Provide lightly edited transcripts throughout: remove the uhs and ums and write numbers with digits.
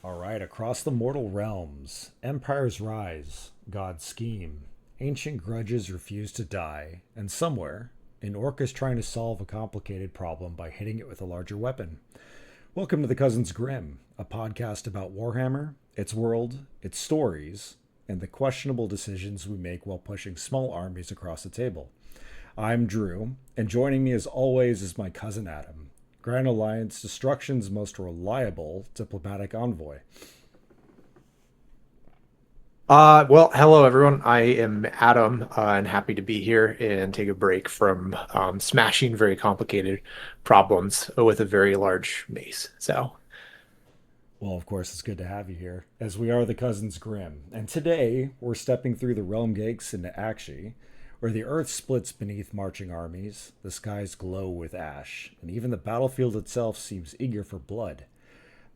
All right, across the mortal realms, empires rise, gods scheme, ancient grudges refuse to die, and somewhere, an orc is trying to solve a complicated problem by hitting it with a larger weapon. Welcome to the Cousins Grimm, a podcast about Warhammer, its world, its stories, and the questionable decisions we make while pushing small armies across the table. I'm Drew, and joining me as always is my cousin Adam, Grand Alliance Destruction's most reliable diplomatic envoy. Hello everyone. I am Adam, and happy to be here and take a break from smashing very complicated problems with a very large mace. Well, of course, it's good to have you here, as we are the Cousins Grimm. And today, we're stepping through the realm gates into Aqshy, where the earth splits beneath marching armies, the skies glow with ash, and even the battlefield itself seems eager for blood.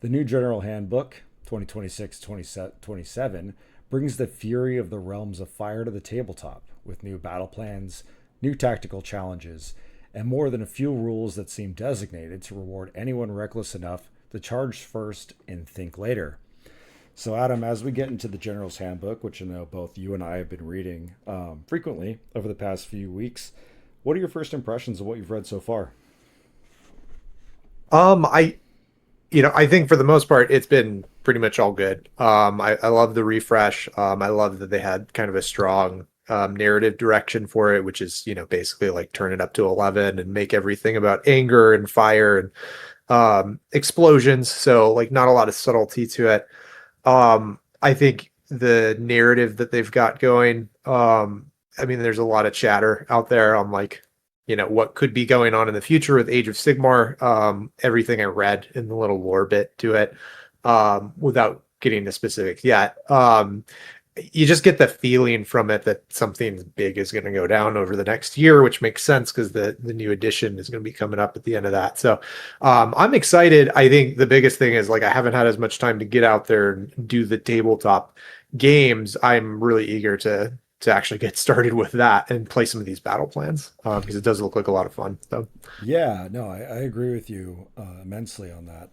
The new General Handbook, 2026-27, brings the fury of the realms of fire to the tabletop, with new battle plans, new tactical challenges, and more than a few rules that seem designated to reward anyone reckless enough to charge first and think later. So, Adam, as we get into the General's Handbook, which I know both you and I have been reading frequently over the past few weeks, what are your first impressions of what you've read so far? I I think for the most part it's been pretty much all good. I love the refresh. I love that they had kind of a strong narrative direction for it, which is basically like turn it up to 11 and make everything about anger and fire and explosions. So like not a lot of subtlety to it. I think the narrative that they've got going, I mean, there's a lot of chatter out there on like, what could be going on in the future with Age of Sigmar. Everything I read in the little lore bit to it, without getting into specifics yet. You just get the feeling from it that something big is going to go down over the next year, which makes sense because the new edition is going to be coming up at the end of that. So I'm excited. I think the biggest thing is like I haven't had as much time to get out there and do the tabletop games. I'm really eager to actually get started with that and play some of these battle plans because it does look like a lot of fun. So Yeah, no, I agree with you immensely on that.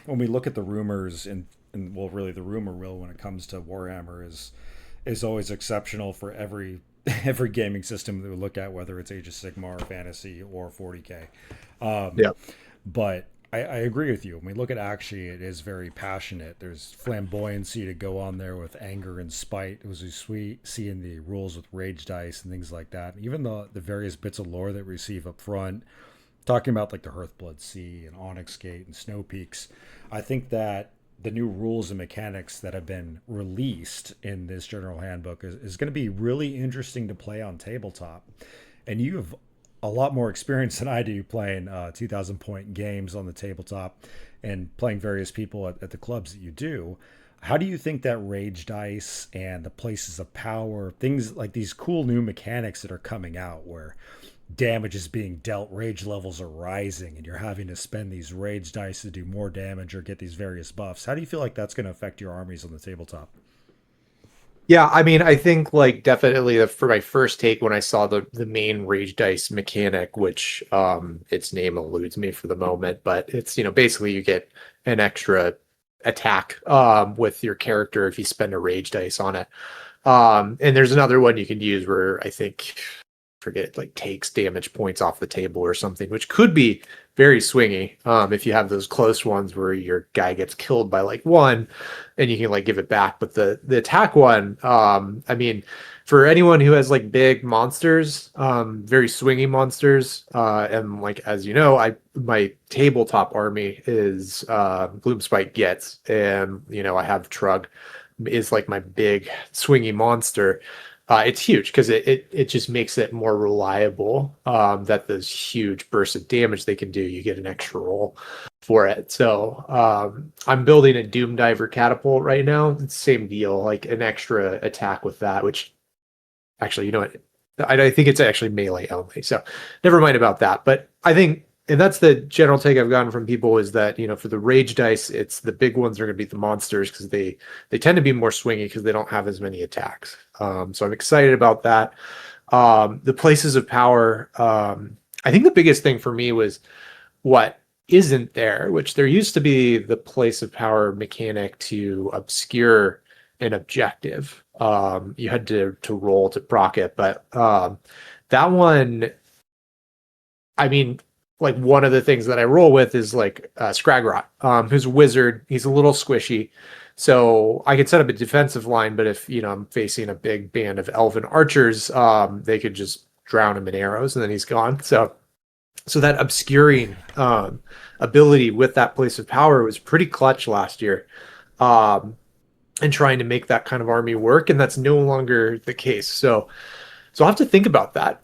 When we look at the rumors and well, really the rumor mill when it comes to Warhammer is always exceptional for every every gaming system that we look at, whether it's Age of Sigmar, Fantasy, or 40k. Um, yeah, but I agree with you. When we look at Aqshy, it is very passionate. There's flamboyancy to go on there with anger and spite, as we see in the rules with rage dice and things like that. Even the various bits of lore that we receive up front, talking about like the Hearthblood Sea and Onyx Gate and Snow Peaks, I think that the new rules and mechanics that have been released in this general handbook is going to be really interesting to play on tabletop. And you have a lot more experience than I do playing 2,000 point games on the tabletop and playing various people at the clubs that you do. How do you think that rage dice and the places of power, things like these cool new mechanics that are coming out where damage is being dealt, rage levels are rising, and you're having to spend these rage dice to do more damage or get these various buffs. How do you feel like that's going to affect your armies on the tabletop? yeah. I mean, I think like definitely for my first take when I saw the main rage dice mechanic, which its name eludes me for the moment, but it's basically you get an extra attack with your character if you spend a rage dice on it. And there's another one you can use where I think forget like takes damage points off the table or something, which could be very swingy. If you have those close ones where your guy gets killed by like one and you can like give it back. But the attack one, I mean, for anyone who has like big monsters, very swingy monsters, and like as you know, I my tabletop army is Gloomspite Gets, and I have Trug is like my big swingy monster. It's huge because it just makes it more reliable, that those huge bursts of damage they can do, you get an extra roll for it. So I'm building a Doom Diver catapult right now. It's the same deal, like an extra attack with that, which actually, you know what? I think it's actually melee only. So never mind about that. But I think, and that's the general take I've gotten from people is that, for the rage dice, it's the big ones are going to be the monsters because they tend to be more swingy because they don't have as many attacks. So I'm excited about that. The places of power. I think the biggest thing for me was what isn't there, which there used to be the place of power mechanic to obscure an objective. You had to roll to proc it, but that one, I mean, like one of the things that I roll with is like Scragrot, who's a wizard. He's a little squishy, so I could set up a defensive line. But if I'm facing a big band of elven archers, they could just drown him in arrows, and then he's gone. So that obscuring ability with that place of power was pretty clutch last year, and trying to make that kind of army work, and that's no longer the case. So I'll have to think about that.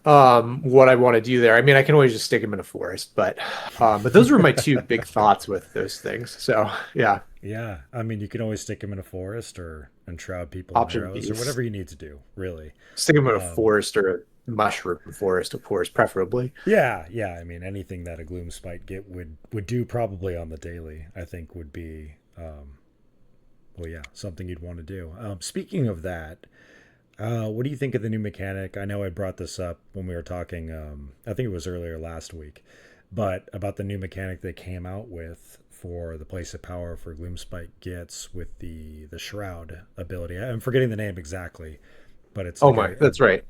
What I want to do there. I mean, I can always just stick him in a forest, but those were my two big thoughts with those things. So yeah, Yeah, I mean, you can always stick them in a forest or enshroud people in option arrows or B's. whatever you need to do, really. Stick him in a Um, forest or a mushroom forest, of course, preferably. yeah, yeah. I mean, anything that a gloom spite get would do probably on the daily, I think would be, well, yeah, something you'd want to do. Speaking of that, what do you think of the new mechanic? I know I brought this up when we were talking. I think it was earlier last week, but about the new mechanic they came out with for the place of power for Gloomspite gets with the shroud ability. I'm forgetting the name exactly, but it's Oh like my, that's right.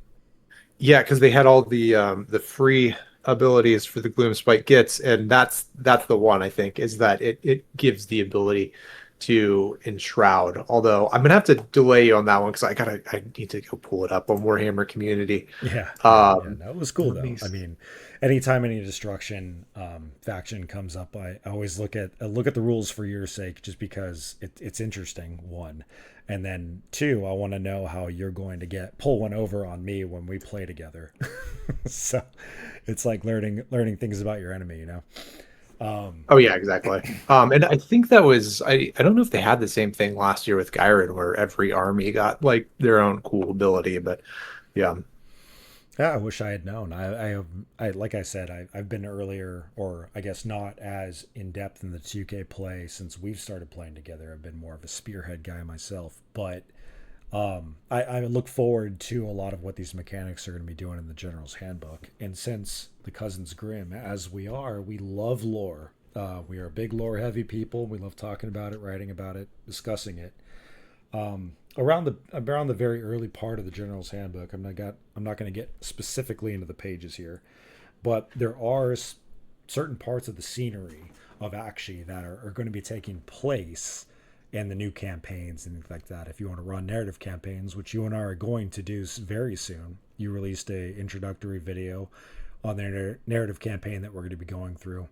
Yeah, because they had all the free abilities for the Gloom Spike Gits, and that's the one I think is that it gives the ability to enshroud. Although I'm gonna have to delay you on that one because I need to go pull it up on Warhammer Community. yeah, yeah, yeah. Um, No, it was cool let though. me. I mean, anytime any destruction faction comes up, I always look at the rules for your sake, just because it's interesting. One, and then two, I want to know how you're going to pull one over on me when we play together. So it's like learning things about your enemy, you know. Oh yeah, exactly. And I think that was I don't know if they had the same thing last year with Gyron where every army got like their own cool ability, but yeah. Yeah, I wish I had known. I like I said, I've been earlier, or I guess not as in depth in the 2K play since we've started playing together. I've been more of a spearhead guy myself, but I look forward to a lot of what these mechanics are going to be doing in the General's Handbook. And since the Cousins Grimm, as we are, we love lore. We are big lore heavy people. We love talking about it, writing about it, discussing it. Around the very early part of the General's Handbook, I'm not going to get specifically into the pages here, but there are certain parts of the scenery of Aqshy that are going to be taking place in the new campaigns and things like that. If you want to run narrative campaigns, which you and I are going to do very soon, you released a introductory video on their narrative campaign that we're going to be going through.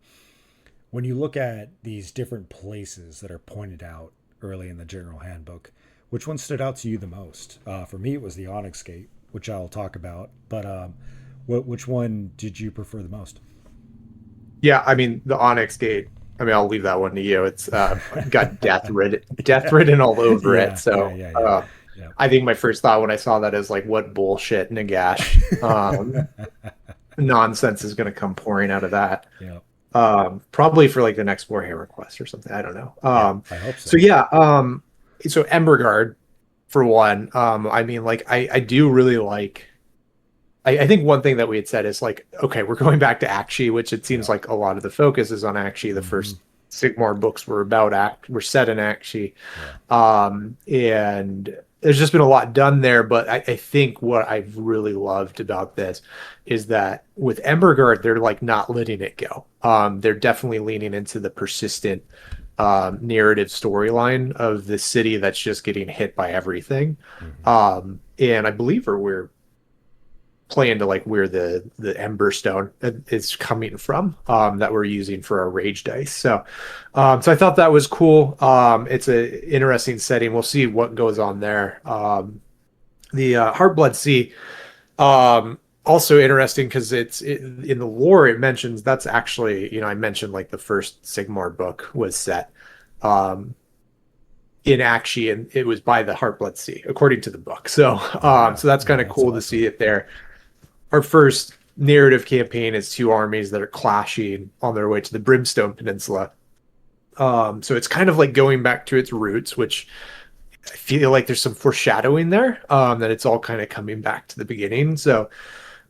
When you look at these different places that are pointed out early in the General Handbook, which one stood out to you the most? For me, it was the Onyx Gate, which I'll talk about. But which one did you prefer the most? Yeah, I mean the Onyx Gate. I mean, I'll leave that one to you. It's got death written all over it. Yeah, yeah, So yeah, yeah, yeah. I think my first thought when I saw that is like, what bullshit, Nagash, nonsense is going to come pouring out of that. Yeah, Probably for like the next Warhammer quest or something. I don't know. yeah. I hope So so. yeah, so Emberguard for one. I mean, like I do really like. I think one thing that we had said is like, okay, we're going back to Aqshy, which it seems Yeah. like a lot of the focus is on Aqshy. The Mm-hmm. first Sigmar books were about were set in Aqshy. Yeah. And there's just been a lot done there. But I think what I've really loved about this is that with Emberguard, they're like not letting it go. They're definitely leaning into the persistent narrative storyline of the city that's just getting hit by everything. Mm-hmm. And I believe we're playing to like where the Ember Stone is coming from, that we're using for our rage dice. So I thought that was cool. It's a interesting setting. We'll see what goes on there. The Heartblood Sea, also interesting because in the lore it mentions that's actually, I mentioned like the first Sigmar book was set in Aqshy, and it was by the Heartblood Sea according to the book. So that's Yeah, kind of that's cool to see awesome. it there. Our first narrative campaign is two armies that are clashing on their way to the Brimstone Peninsula. So it's kind of like going back to its roots, which I feel like there's some foreshadowing there, that it's all kind of coming back to the beginning. So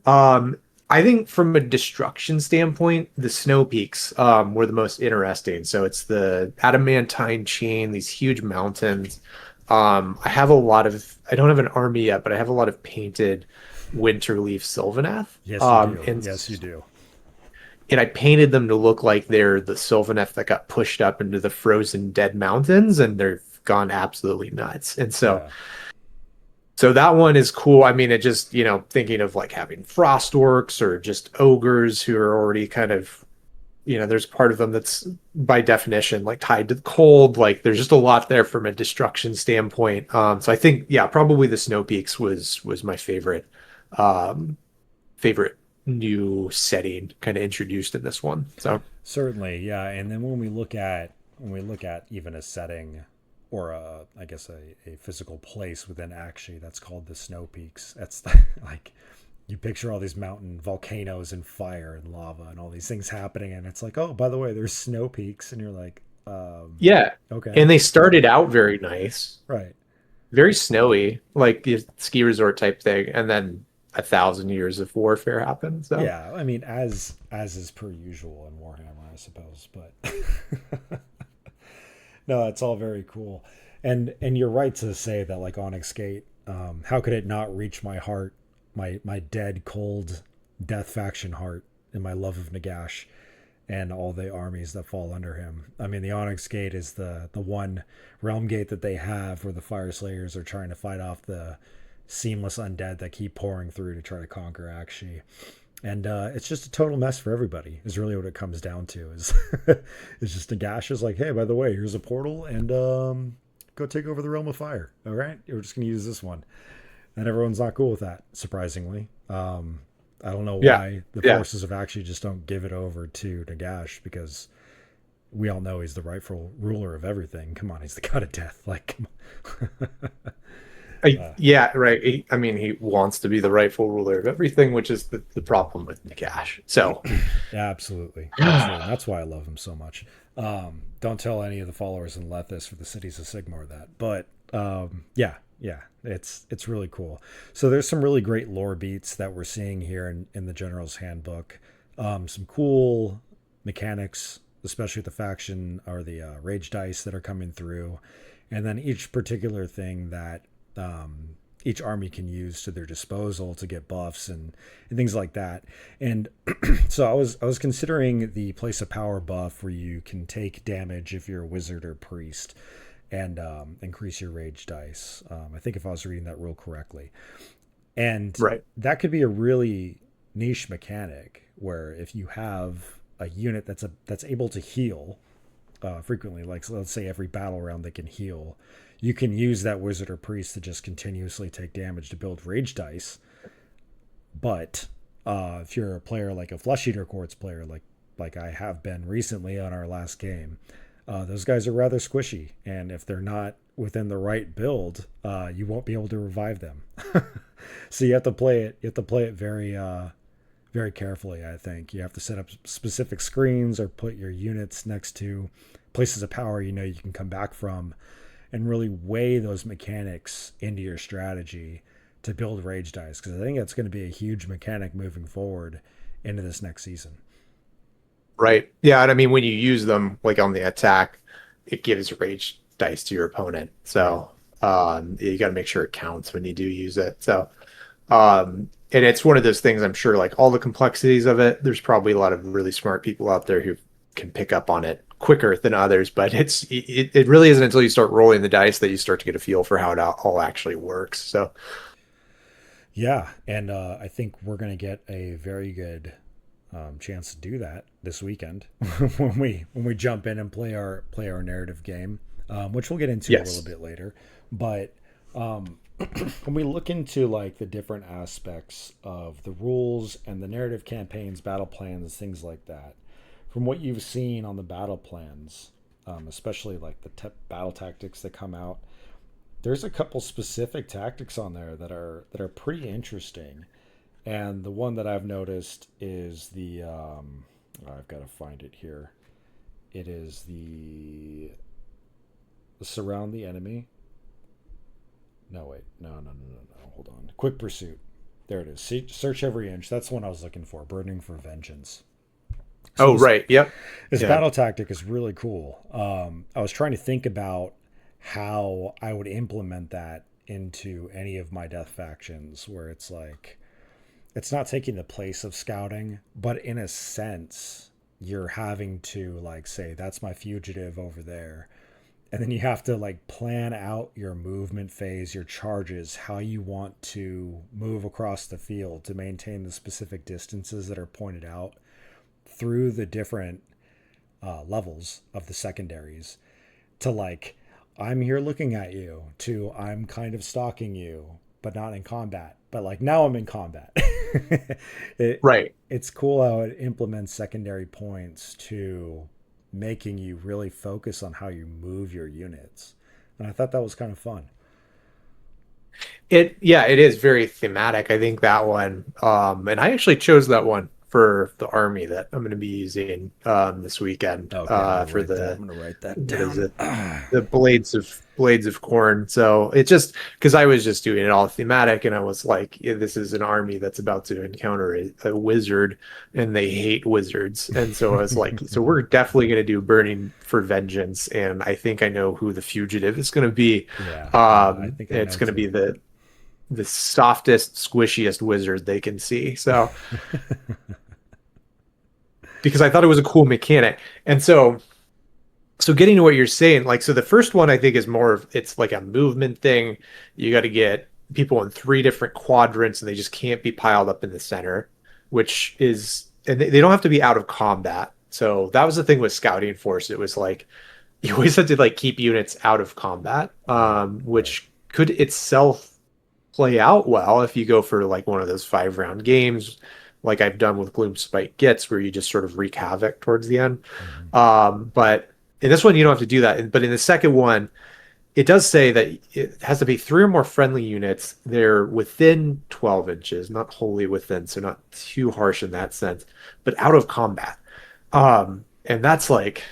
um, I think from a destruction standpoint, the snow peaks were the most interesting. So it's the adamantine chain, these huge mountains. I don't have an army yet, but I have a lot of painted Winterleaf Sylvaneth. Yes, you do. And Yes, you do. I painted them to look like they're the Sylvaneth that got pushed up into the frozen dead mountains, and they've gone absolutely nuts. And so Yeah. that one is cool. I mean, it just, thinking of like having frost orcs or just ogres who are already kind of, there's part of them that's by definition like tied to the cold. Like there's just a lot there from a destruction standpoint. So I think, yeah, probably the Snow Peaks was my um, favorite new setting kind of introduced in this one. So Certainly, yeah. And then when we look at even a setting or I guess a physical place within Aqshy that's called the Snow Peaks. That's like you picture all these mountain volcanoes and fire and lava and all these things happening, and it's like, oh, by the way, there's snow peaks, and you're like, yeah, okay, and they started out very nice, right, very snowy, like the ski resort type thing, and then 1,000 years of warfare happened. So yeah. I mean, as is per usual in Warhammer, I suppose, but no, it's all very cool, and you're right to say that like Onyx Gate, how could it not reach my heart, my dead cold death faction heart, and my love of Nagash and all the armies that fall under him. I mean, the Onyx Gate is the one realm gate that they have where the Fire Slayers are trying to fight off the seamless undead that keep pouring through to try to conquer Aqshy. And it's just a total mess for everybody. Is really what it comes down to. Is it's just Nagash is like, hey, by the way, here's a portal, and go take over the realm of fire. All right, we're just gonna use this one, and everyone's not cool with that. Surprisingly, I don't know yeah, why the yeah. forces of actually just don't give it over to Nagash, because we all know he's the rightful ruler of everything. Come on, he's the god of death. Like, come on. Yeah, right. I mean, he wants to be the rightful ruler of everything, which is the problem with Nagash. So, Yeah, absolutely, absolutely. And that's why I love him so much. Don't tell any of the followers in Lethis for the cities of Sigmar that, but yeah, yeah, it's really cool. So there's some really great lore beats that we're seeing here in the General's Handbook. Some cool mechanics, especially with the faction or the rage dice that are coming through, and then each particular thing that each army can use to their disposal to get buffs and things like that. And so I was considering the place of power buff where you can take damage if you're a wizard or priest and increase your rage dice. I think if I was reading that rule correctly, and right. that could be a really niche mechanic where if you have a unit that's able to heal frequently, like so let's say every battle round they can heal, you can use that wizard or priest to just continuously take damage to build rage dice. But if you're a player like a Flesh Eater Quartz player, like I have been recently on our last game, those guys are rather squishy, and if they're not within the right build, you won't be able to revive them. So you have to play it. You have to play it very, very carefully. I think you have to set up specific screens or put your units next to places of power you know you can come back from, and really weigh those mechanics into your strategy to build rage dice, because I think that's going to be a huge mechanic moving forward into this next season. Right. Yeah, and I mean when you use them like on the attack, it gives rage dice to your opponent. Right. So you got to make sure it counts when you do use it. So and it's one of those things I'm sure like all the complexities of it, there's probably a lot of really smart people out there who can pick up on it quicker than others, but it really isn't until you start rolling the dice that you start to get a feel for how it all actually works. So Yeah, and I think we're going to get a very good chance to do that this weekend when we jump in and play our narrative game, which we'll get into a little yes. bit later. But when we look into like the different aspects of the rules and the narrative campaigns, battle plans, things like that, from what you've seen on the battle plans, especially like the battle tactics that come out, there's a couple specific tactics on there that are pretty interesting. And the one that I've noticed is the I've got to find it here. It is the surround the enemy. No, wait, no, no, no, no, no. Hold on. Quick pursuit. There it is. See, search every inch. That's the one I was looking for. Burning for vengeance. So Oh, this right. Yep. this Yeah. battle tactic is really cool. I was trying to think about how I would implement that into any of my death factions, where it's like it's not taking the place of scouting, but in a sense, you're having to like say that's my fugitive over there, and then you have to like plan out your movement phase, your charges, how you want to move across the field to maintain the specific distances that are pointed out through the different levels of the secondaries, to like I'm here looking at you, to I'm kind of stalking you but not in combat, but like now I'm in combat. it Right. it's cool how it implements secondary points to making you really focus on how you move your units, and I thought that was kind of fun. Yeah, it is very thematic. I think that one, and I actually chose that one for the army that I'm going to be using this weekend Okay, I'm gonna for write that. the I'm gonna write that what is down. it? The blades of corn. So it just because I was just doing it all thematic, and I was like, yeah, this is an army that's about to encounter a wizard, and they hate wizards, and so I was like, so we're definitely going to do burning for vengeance, and I think I know who the fugitive is going to be. Yeah, I think I It's know going to be too. the softest, squishiest wizard they can see. So because I thought it was a cool mechanic, and so getting to what you're saying, like, so the first one I think is more of it's like a movement thing. You got to get people in three different quadrants and they just can't be piled up in the center, which is, and they don't have to be out of combat. So that was the thing with Scouting Force. It was like you always had to like keep units out of combat, Right, right. which could itself play out well if you go for like one of those 5 round games, like I've done with Gloomspite Gets, where you just sort of wreak havoc towards the end. Hmm. But in this one, you don't have to do that. But in the second one, it does say that it has to be 3 or more friendly units. They're within 12 inches, not wholly within, so not too harsh in that sense, but out of combat. And that's like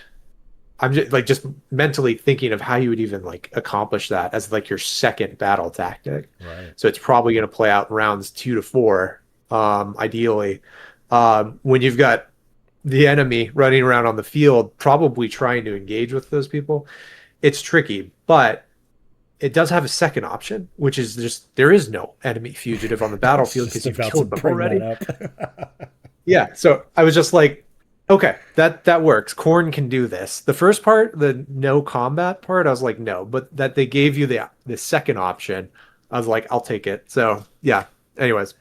I'm just mentally thinking of how you would even like accomplish that as like your second battle tactic. Right. So it's probably going to play out in rounds 2 to 4, ideally, when you've got the enemy running around on the field, probably trying to engage with those people. It's tricky, but it does have a second option, which is just there is no enemy fugitive on the I was battlefield just because you've about to killed them bring that already. up. Yeah, so I was just like, okay, that works. Corn can do this. The first part, the no combat part, I was like, no, but that they gave you the second option, I was like, I'll take it. So yeah. Anyways,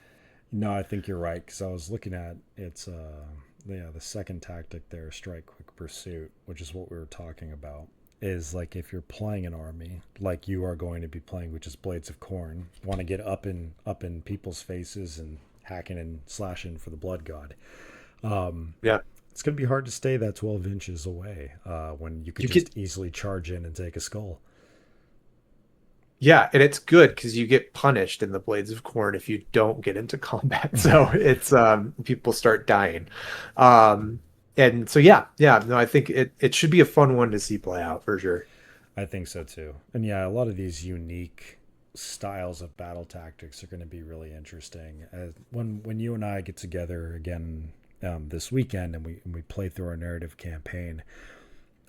No, I think you're right, because I was looking at it's yeah, the second tactic there, strike quick pursuit, which is what we were talking about. Is like if you're playing an army like you are going to be playing, which is Blades of Corn, want to get up in people's faces and hacking and slashing for the blood god. Um, yeah, it's going to be hard to stay that 12 inches away when you could you get just easily charge in and take a skull. yeah, and it's good because you get punished in the Blades of Corn if you don't get into combat. So it's people start dying. Um and so yeah, no, I think it should be a fun one to see play out for sure. I think so too. And yeah, a lot of these unique styles of battle tactics are going to be really interesting. When you and I get together again this weekend and we play through our narrative campaign,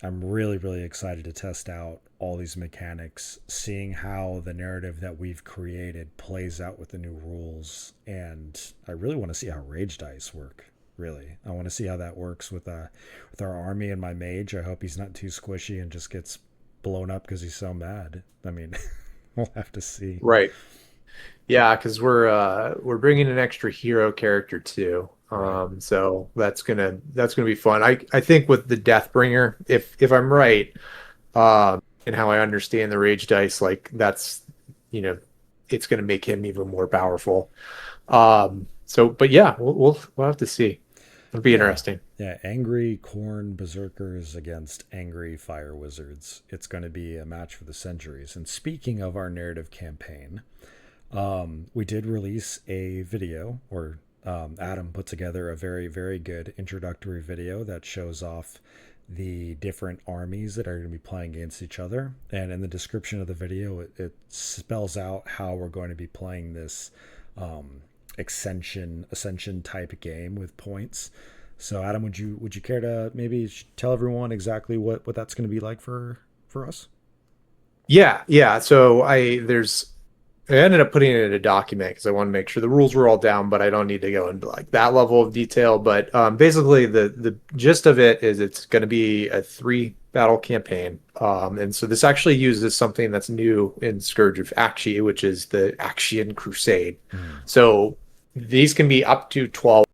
I'm really excited to test out all these mechanics, seeing how the narrative that we've created plays out with the new rules, and I really want to see how rage dice work. Really, I want to see how that works with our army and my mage. I hope he's not too squishy and just gets blown up because he's so mad. I mean, we'll have to see. Right. Yeah, because we're bringing an extra hero character too. Right. So that's gonna be fun. I think with the Deathbringer, if I'm right, and how I understand the Rage dice, like that's you know, it's gonna make him even more powerful. So but yeah, we'll have to see. It'll be Yeah. interesting. Yeah, angry corn berserkers against angry fire wizards. It's going to be a match for the centuries. And speaking of our narrative campaign, we did release a video, or Adam put together a very good introductory video that shows off the different armies that are going to be playing against each other. And in the description of the video, it spells out how we're going to be playing this ascension type game with points. So Adam, would you care to maybe tell everyone exactly what that's going to be like for us? Yeah, yeah. So I ended up putting it in a document because I want to make sure the rules were all down, but I don't need to go into like that level of detail. But basically, the gist of it is it's going to be a 3 battle campaign, and so this actually uses something that's new in Scourge of Aqshy, which is the Aqshian Crusade. Mm. So these can be up to 12.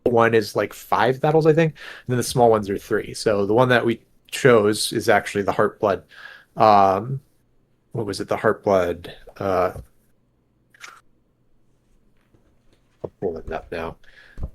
One is like 5 battles, I think, and then the small ones are 3. So the one that we chose is actually the Heartblood. Um, what was it? The Heartblood. I'll pull it up now.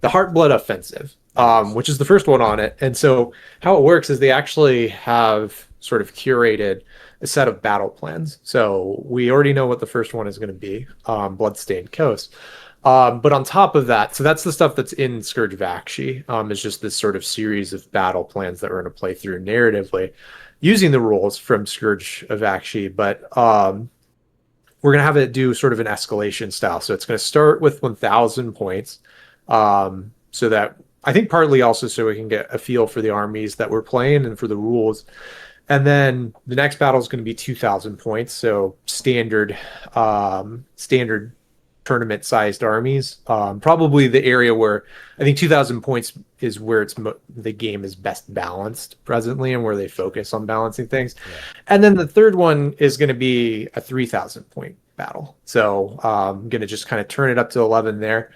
The Heartblood Offensive, Yes. which is the first one on it. And so how it works is they actually have sort of curated a set of battle plans. So we already know what the first one is going to be, Bloodstained Coast. But on top of that, so that's the stuff that's in Scourge of Aqshy, is just this sort of series of battle plans that we're going to play through narratively using the rules from Scourge of Aqshy. But we're going to have it do sort of an escalation style. So it's going to start with 1,000 points. So that I think partly also so we can get a feel for the armies that we're playing and for the rules. And then the next battle is going to be 2,000 points. So standard tournament sized armies. Probably the area where I think 2,000 points is where the game is best balanced presently and where they focus on balancing things. Yeah. And then the third one is going to be a 3,000 point battle. So I'm going to just kind of turn it up to 11 there.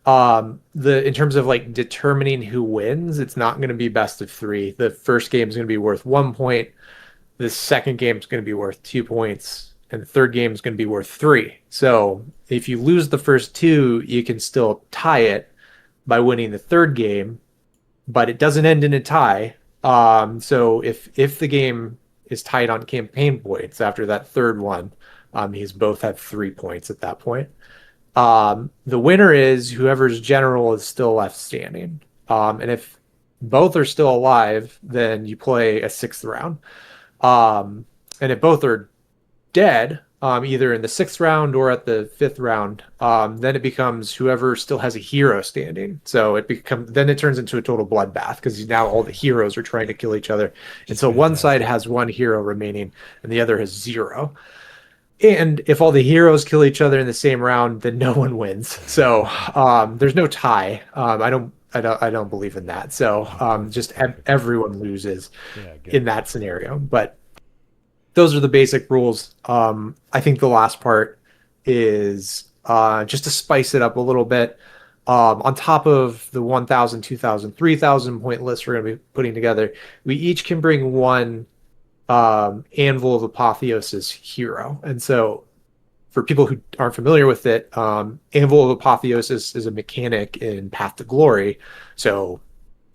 The in terms of like determining who wins, it's not going to be best of 3. The first game is going to be worth 1 point. The second game is going to be worth 2 points, and the third game is going to be worth 3. So if you lose the first two, you can still tie it by winning the third game, but it doesn't end in a tie. So if the game is tied on campaign points after that third one, these both have 3 points at that point. The winner is whoever's general is still left standing. And if both are still alive, then you play a sixth round. And if both are dead, either in the sixth round or at the fifth round, then it becomes whoever still has a hero standing. So then it turns into a total bloodbath because now all the heroes are trying to kill each other. And It's so one side fantastic. has one hero remaining and the other has 0. And if all the heroes kill each other in the same round, then no one wins. So there's no tie. I don't believe in that. So just everyone loses Yeah, in good. that scenario. But those are the basic rules. I think the last part is just to spice it up a little bit. On top of the 1,000, 2,000, 3,000 point list we're going to be putting together, we each can bring one Anvil of Apotheosis hero. And so for people who aren't familiar with it, Anvil of Apotheosis is a mechanic in Path to Glory. So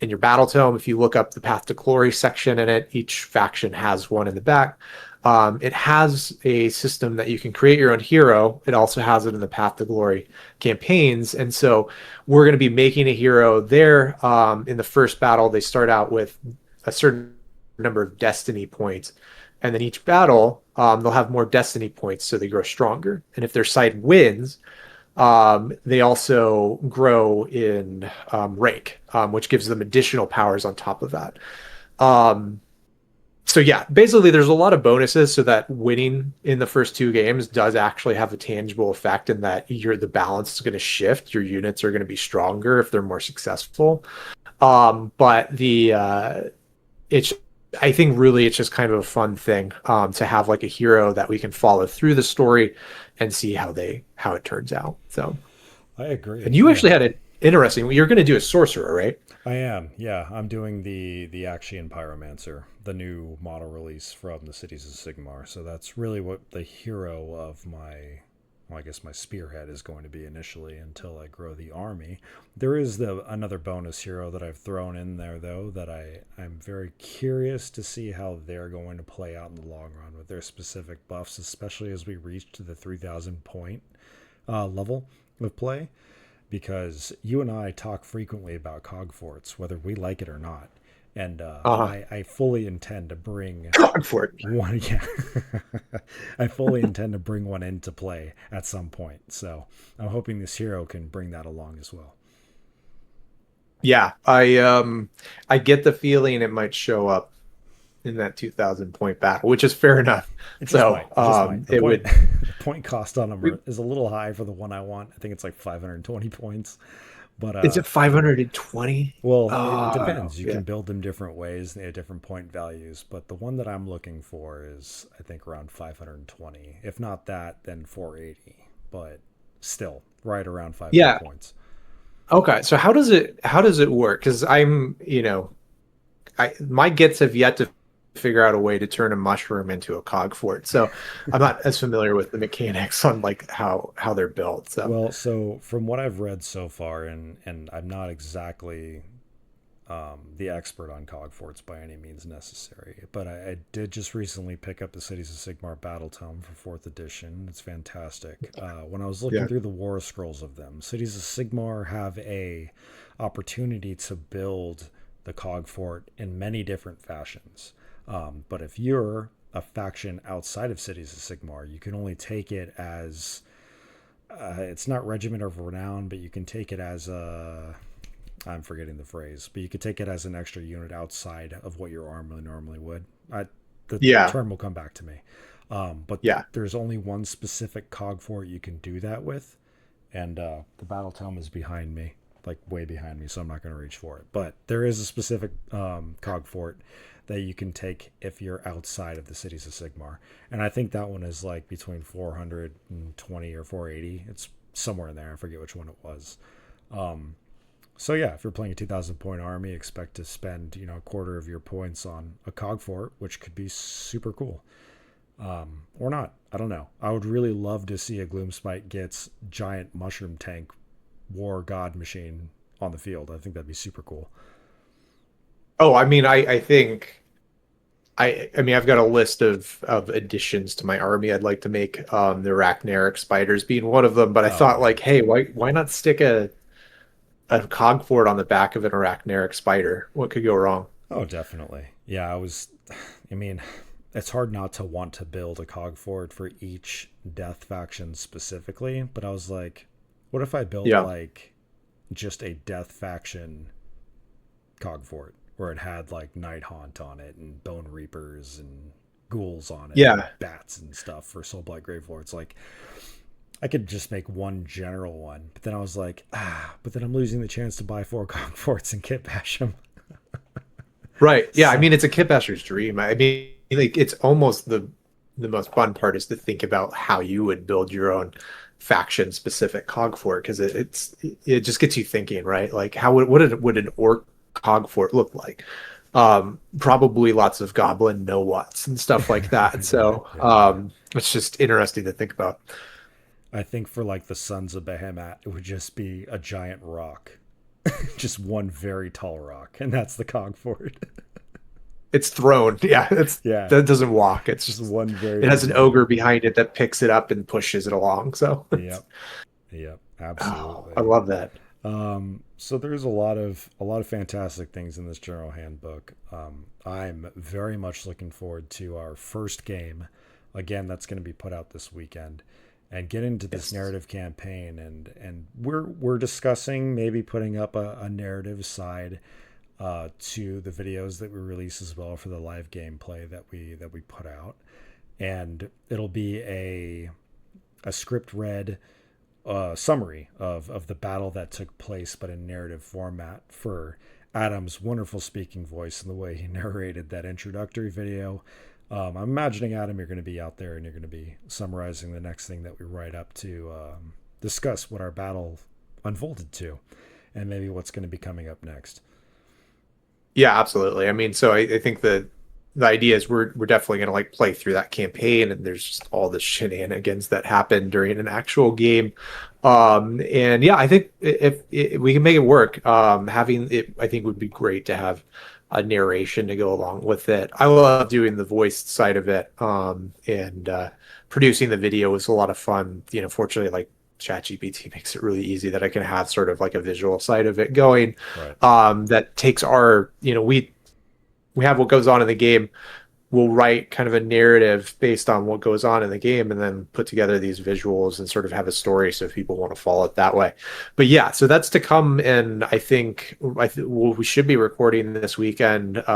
in your battle tome, if you look up the Path to Glory section in it, each faction has one in the back. It has a system that you can create your own hero. It also has it in the Path to Glory campaigns. And so we're going to be making a hero there. In the first battle, they start out with a certain number of destiny points. And then each battle, they'll have more destiny points, so they grow stronger. And if their side wins, they also grow in rank, which gives them additional powers on top of that. So yeah, basically there's a lot of bonuses so that winning in the first 2 games does actually have a tangible effect in that the balance is going to shift. Your units are going to be stronger if they're more successful. But it's I think really it's just kind of a fun thing to have like a hero that we can follow through the story and see how it turns out. So, I agree. and you Yeah. actually had an interesting. You're going to do a sorcerer, right? I am. Yeah, I'm doing the Aqshian Pyromancer, the new model release from the Cities of Sigmar. So that's really what the hero of my, well, I guess my spearhead is going to be initially until I grow the army. There is another bonus hero that I've thrown in there though that I'm very curious to see how they're going to play out in the long run with their specific buffs, especially as we reach to the 3,000 point level of play, because you and I talk frequently about cog forts, whether we like it or not. And Uh-huh. I fully intend to bring God for it. one. Yeah, I fully intend to bring one into play at some point. So I'm hoping this hero can bring that along as well. Yeah, I get the feeling it might show up in that 2000 point battle, which is fair enough. It just might. So It just might. The it point, would. the point cost on them is a little high for the one I want. I think it's like 520 points. But Is it 520? well, it Oh, depends. You yeah. can build them different ways. They have different point values. But the one that I'm looking for is, I think, around 520. If not that, then 480. But still, right around 500 Yeah. points. Okay. So how does it work? Because I my gits have yet to figure out a way to turn a mushroom into a cog fort. So I'm not as familiar with the mechanics on like how they're built. So Well, so from what I've read so far, and I'm not exactly the expert on cog forts by any means necessary, but I did just recently pick up the Cities of Sigmar Battle Tome for fourth edition. It's fantastic. When I was looking yeah. through the war scrolls of them, Cities of Sigmar have a opportunity to build the cog fort in many different fashions. But if you're a faction outside of Cities of Sigmar, you can only take it as it's not Regiment of Renown, but you can take it as a. I'm forgetting the phrase, but you could take it as an extra unit outside of what your army normally would. The Yeah. term will come back to me. But Yeah. there's only one specific cog fort you can do that with, and the battle tome is behind me, like way behind me, so I'm not going to reach for it. But there is a specific cog fort that you can take if you're outside of the Cities of Sigmar, and I think that one is like between 420 or 480. It's somewhere in there. I forget which one it was. So yeah, if you're playing a 2,000 point army, expect to spend a quarter of your points on a cog fort, which could be super cool, or not. I don't know. I would really love to see a Gloomspite gets giant mushroom tank war god machine on the field. I think that'd be super cool. Oh, I mean, I think I mean I've got a list of additions to my army I'd like to make. The Arachnaric spiders being one of them, but I Oh thought man. like, hey, why not stick a cog fort on the back of an Arachnaric spider? What could go wrong? Oh, definitely. Yeah, I was. I mean, it's hard not to want to build a cog fort for each death faction specifically, but I was like, what if I built Yeah. like just a death faction cog fort where it had like Night Haunt on it and Bone Reapers and ghouls on it and Yeah. bats and stuff for Soulblight Grave Lords. Like I could just make one general one, but then I was like, but then I'm losing the chance to buy four cog forts and kit bash them. Right. Yeah. I So mean, it's a Kitbasher's dream. I mean, like it's almost the most fun part is to think about how you would build your own faction specific cog fort because it just gets you thinking, right? Like how would an orc cog fort look like? Probably lots of goblin no what's and stuff like that. yeah, So yeah, yeah. it's just interesting to think about. I think for like the Sons of Behemoth, it would just be a giant rock, just one very tall rock, and that's the cog fort. It's thrown. Yeah, it's Yeah, that doesn't walk. It's just just one very it has big an rock. ogre behind it that picks it up and pushes it along. So it's Yep, yep, oh, I absolutely. love that. So there's a lot of fantastic things in this general handbook. I'm very much looking forward to our first game. Again, that's going to be put out this weekend, and get into this Yes. narrative campaign. And we're discussing maybe putting up a narrative side to the videos that we release as well for the live gameplay that we put out, and it'll be a script read summary of the battle that took place, but in narrative format for Adam's wonderful speaking voice and the way he narrated that introductory video. I'm imagining, Adam, you're going to be out there and you're going to be summarizing the next thing that we write up to discuss what our battle unfolded to and maybe what's going to be coming up next. Yeah, absolutely. I mean, so I think the idea is we're definitely gonna like play through that campaign and there's just all the shenanigans that happen during an actual game. And yeah, I think if we can make it work, having it I think would be great to have a narration to go along with it. I love doing the voice side of it. And producing the video was a lot of fun. Fortunately, like ChatGPT makes it really easy that I can have sort of like a visual side of it going Right. that takes our, we we have what goes on in the game, we'll write kind of a narrative based on what goes on in the game and then put together these visuals and sort of have a story so if people want to follow it that way. But yeah, so that's to come, and well, we should be recording this weekend, and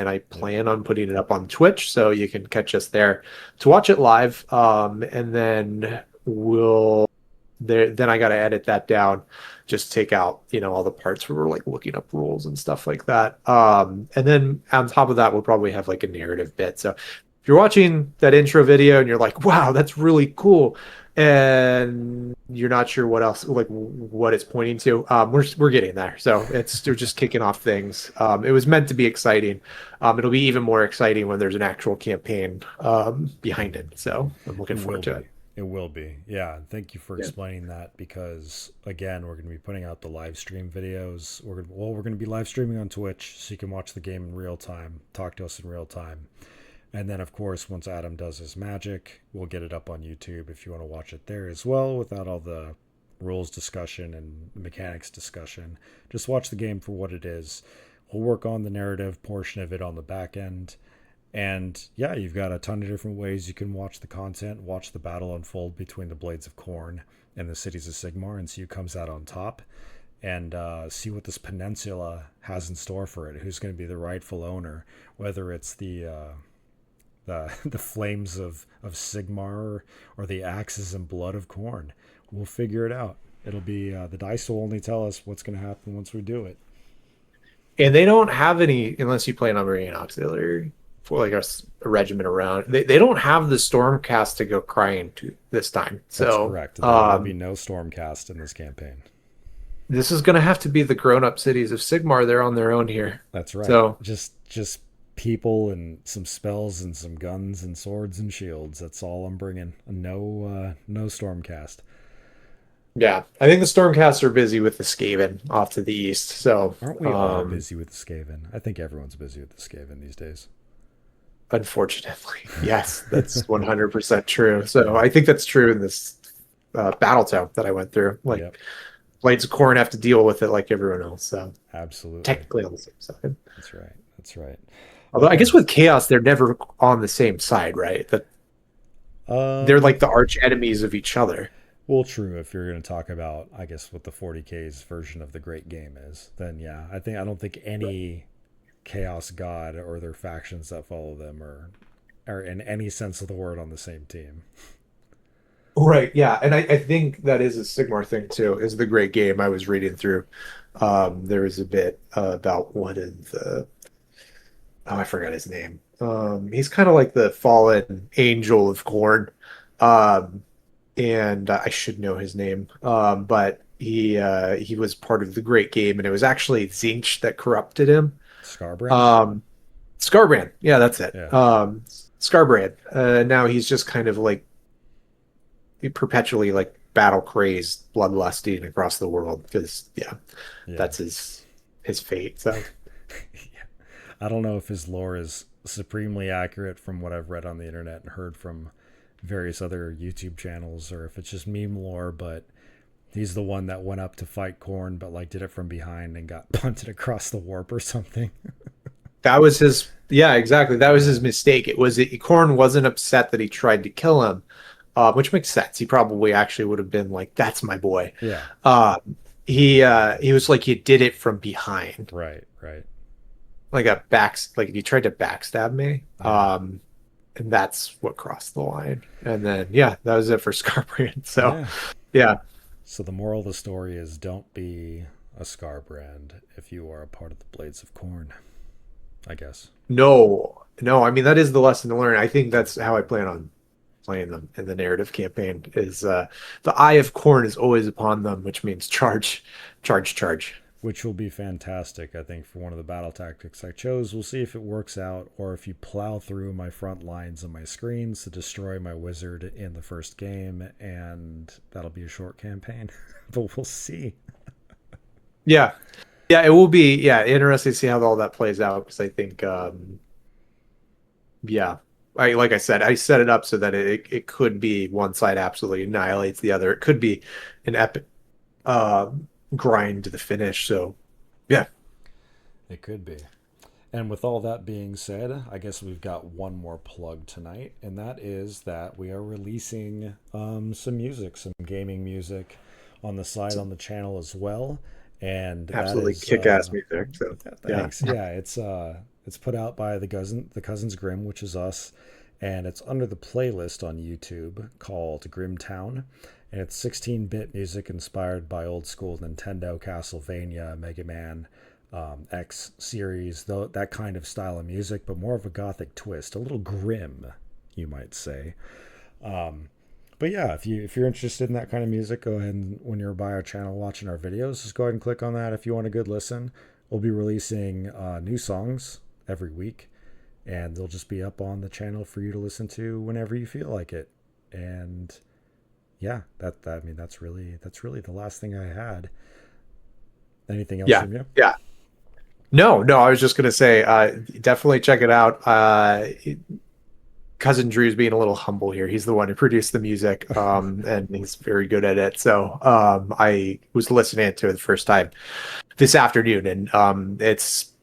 I Yep. plan on putting it up on Twitch so you can catch us there to watch it live. And then we'll there then I got to edit that down, just take out, all the parts where we're like looking up rules and stuff like that. And then on top of that, we'll probably have like a narrative bit. So if you're watching that intro video and you're like, wow, that's really cool, and you're not sure what else, like what it's pointing to, we're getting there. So they're just kicking off things. It was meant to be exciting. It'll be even more exciting when there's an actual campaign behind it. So I'm looking It will forward to be. it. It will be. Yeah. Thank you for Yeah. explaining that because again, we're going to be putting out the live stream videos. We're going to be live streaming on Twitch so you can watch the game in real time, talk to us in real time. And then of course, once Adam does his magic, we'll get it up on YouTube if you want to watch it there as well without all the rules discussion and mechanics discussion. Just watch the game for what it is. We'll work on the narrative portion of it on the back end. And yeah, you've got a ton of different ways you can watch the content, watch the battle unfold between the Blades of Corn and the cities of Sigmar, and see who comes out on top, and see what this peninsula has in store for it. Who's going to be the rightful owner? Whether it's the flames of Sigmar or the axes and blood of Corn, we'll figure it out. It'll be the dice will only tell us what's going to happen once we do it. And they don't have any, unless you play an Marine Auxiliary for like a regiment around. They don't have the Stormcast to go crying to this time. That's So correct. There will be no Stormcast in this campaign. this is going to have to be the grown-up cities of Sigmar. They're on their own here. That's right. So Just people and some spells and some guns and swords and shields. That's all I'm bringing. No Stormcast. yeah, I think the Stormcasts are busy with the Skaven off to the east. So Aren't we all busy with the Skaven? I think everyone's busy with the Skaven these days. unfortunately, yes, that's 100% true. So Yeah. I think that's true in this battle tome that I went through. Like Yep. Blades of Corn have to deal with it like everyone else. So Absolutely. technically on the same side. That's right. That's right. Although I Okay. guess with Chaos, they're never on the same side, right? That they're Um. like the arch enemies of each other. Well, true. If you're going to talk about, I guess, what the 40K's version of the Great Game is, then yeah, I don't think any Chaos God or their factions that follow them are in any sense of the word on the same team. Right, yeah. And I think that is a Sigmar thing too, is the great game I was reading through. There was a bit about one of the, oh, I forgot his name. He's kind of like the fallen angel of Corn. Um, and I should know his name. But he was part of the great game, and it was actually Zinch that corrupted him. Scarbrand? Um, Scarbrand, yeah, that's it. Yeah. Scarbrand. Now he's just kind of like perpetually like battle crazed, bloodlusting across the world because yeah, Yeah. that's his fate. So Yeah. I don't know if his lore is supremely accurate from what I've read on the internet and heard from various other YouTube channels, or if it's just meme lore, but he's the one that went up to fight Korn, but like did it from behind and got punted across the warp or something. that was his, yeah, exactly. That was Yeah. his mistake. Korn wasn't upset that he tried to kill him, which makes sense. He probably actually would have been like, "That's my boy." Yeah. Uh, he was like, "You did it from behind, Right. Right. like like you tried to backstab me." Yeah. And that's what crossed the line. And then yeah, that was it for Scarbrand. So Yeah. yeah. So the moral of the story is don't be a Scarbrand if you are a part of the Blades of Corn, I guess. No, no. I mean, that is the lesson to learn. I think that's how I plan on playing them in the narrative campaign. Is the eye of corn is always upon them, which means charge, charge, charge. Which will be fantastic, I think, for one of the battle tactics I chose. We'll see if it works out, or if you plow through my front lines and my screens to destroy my wizard in the first game, and that'll be a short campaign. But we'll see. Yeah, yeah. It will be interesting to see how all that plays out because I think yeah. I like I said, I set it up so that it could be one side absolutely annihilates the other. It could be an epic uh, grind to the finish. So yeah. It could be. And with all that being said, I guess we've got one more plug tonight, and that is that we are releasing some music, some gaming music on the side It's on the channel as well. And that absolutely is, kick-ass music. So yeah, yeah. thanks. Yeah, it's put out by the Cousins Grimm, which is us, and it's under the playlist on YouTube called Grimtown. And it's 16-bit music inspired by old school Nintendo, Castlevania, Mega Man, X series, though that kind of style of music, but more of a gothic twist, a little grim, you might say. But yeah, if you're interested in that kind of music, go ahead and when you're by our channel watching our videos, just go ahead and click on that if you want a good listen. We'll be releasing new songs every week, and they'll just be up on the channel for you to listen to whenever you feel like it. And yeah, I mean that's really the last thing I had. Anything else Yeah. from you? Yeah. No, no, I was just gonna say, definitely check it out. Cousin Drew's being a little humble here. He's the one who produced the music, and he's very good at it. So, I was listening to it the first time this afternoon, and it's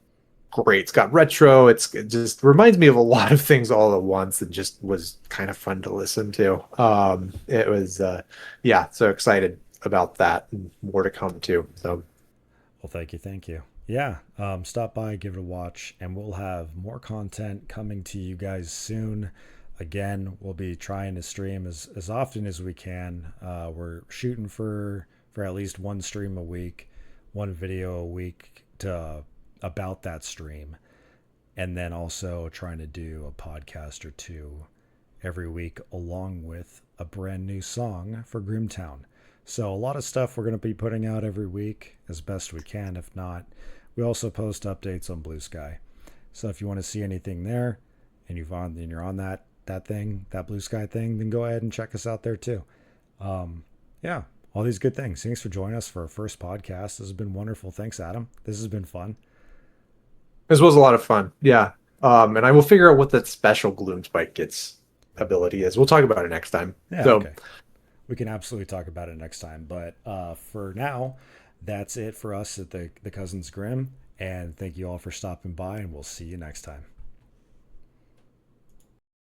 great. It's got retro. It just reminds me of a lot of things all at once, and just was kind of fun to listen to. It was, yeah, so excited about that, and more to come too. So, Well, thank you, thank you. Yeah, stop by, give it a watch, and we'll have more content coming to you guys soon. Again, we'll be trying to stream as often as we can. We're shooting for at least one stream a week, one video a week to about that stream, and then also trying to do a podcast or two every week along with a brand new song for Grimtown. So a lot of stuff we're going to be putting out every week as best we can. If not, we also post updates on Blue Sky. So if you want to see anything there and you're on that Blue Sky thing, then go ahead and check us out there too. Yeah, all these good things. Thanks for joining us for our first podcast. This has been wonderful. Thanks, Adam. This has been fun. this was a lot of fun. Yeah. And I will figure out what that special Gloom Spike gets ability is. We'll talk about it next time. Yeah, So, okay. We can absolutely talk about it next time. But for now, that's it for us at the Cousins Grimm. And thank you all for stopping by, and we'll see you next time.